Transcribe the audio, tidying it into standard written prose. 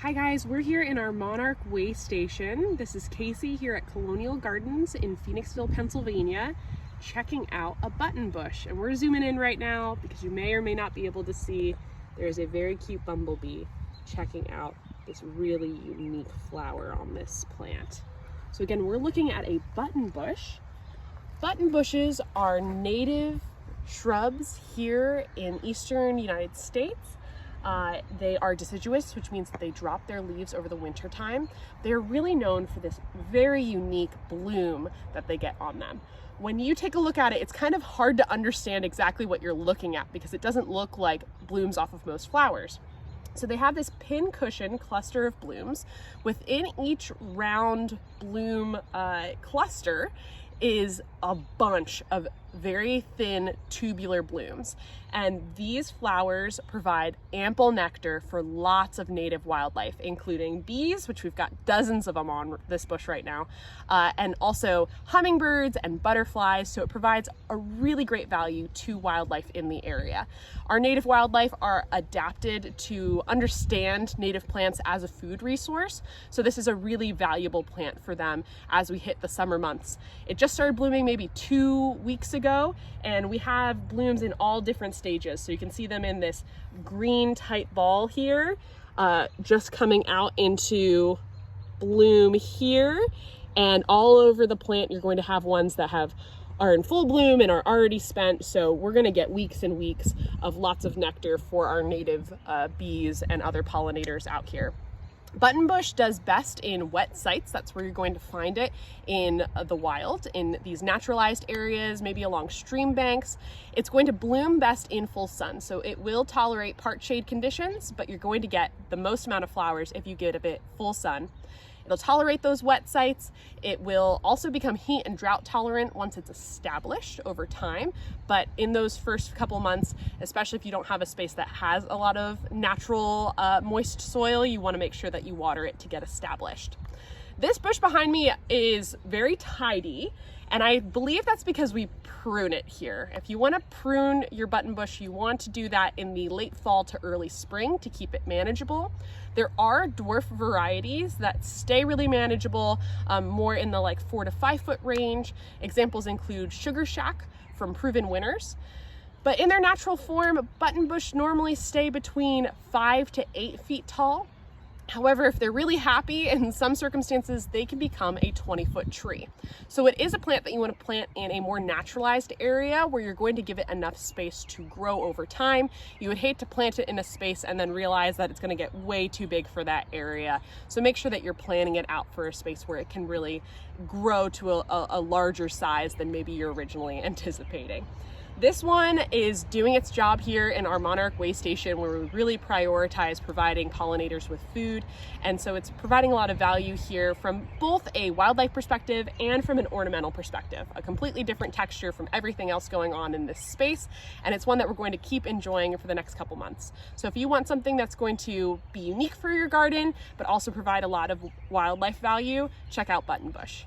Hi guys, we're here in our Monarch Waystation. This is Casey here at Colonial Gardens in Phoenixville, Pennsylvania, checking out a buttonbush. And we're zooming in right now because you may or may not be able to see there's a very cute bumblebee checking out this really unique flower on this plant. So again, we're looking at a buttonbush. Buttonbushes are native shrubs here in eastern United States. They are deciduous, which means that they drop their leaves over the winter time. They're really known for this very unique bloom that they get on them. When you take a look at it, it's kind of hard to understand exactly what you're looking at because it doesn't look like blooms off of most flowers. So they have this pincushion cluster of blooms. Within each round bloom cluster is a bunch of very thin tubular blooms, and these flowers provide ample nectar for lots of native wildlife, including bees, which we've got dozens of them on this bush right now, and also hummingbirds and butterflies. So it provides a really great value to wildlife in the area. Our native wildlife are adapted to understand native plants as a food resource, so this is a really valuable plant for them as we hit the summer months. It just started blooming maybe 2 weeks ago, and we have blooms in all different stages. So you can see them in this green tight ball here, just coming out into bloom here, and all over the plant you're going to have ones that are in full bloom and are already spent. So we're going to get weeks and weeks of lots of nectar for our native bees and other pollinators out here. Buttonbush does best in wet sites. That's where you're going to find it in the wild, in these naturalized areas, maybe along stream banks. It's going to bloom best in full sun. So it will tolerate part shade conditions, but you're going to get the most amount of flowers if you give it full sun. It'll tolerate those wet sites. It will also become heat and drought tolerant once it's established over time. But in those first couple months, especially if you don't have a space that has a lot of natural moist soil, you want to make sure that you water it to get established. This bush behind me is very tidy, and I believe that's because we prune it here. If you want to prune your buttonbush, you want to do that in the late fall to early spring to keep it manageable. There are dwarf varieties that stay really manageable, more in the 4 to 5 foot range. Examples include Sugar Shack from Proven Winners. But in their natural form, buttonbush normally stay between 5 to 8 feet tall. However, if they're really happy, in some circumstances, they can become a 20-foot tree. So it is a plant that you want to plant in a more naturalized area where you're going to give it enough space to grow over time. You would hate to plant it in a space and then realize that it's going to get way too big for that area. So make sure that you're planning it out for a space where it can really grow to a larger size than maybe you're originally anticipating. This one is doing its job here in our Monarch Waystation, where we really prioritize providing pollinators with food. And so it's providing a lot of value here from both a wildlife perspective and from an ornamental perspective. A completely different texture from everything else going on in this space. And it's one that we're going to keep enjoying for the next couple months. So if you want something that's going to be unique for your garden, but also provide a lot of wildlife value, check out Buttonbush.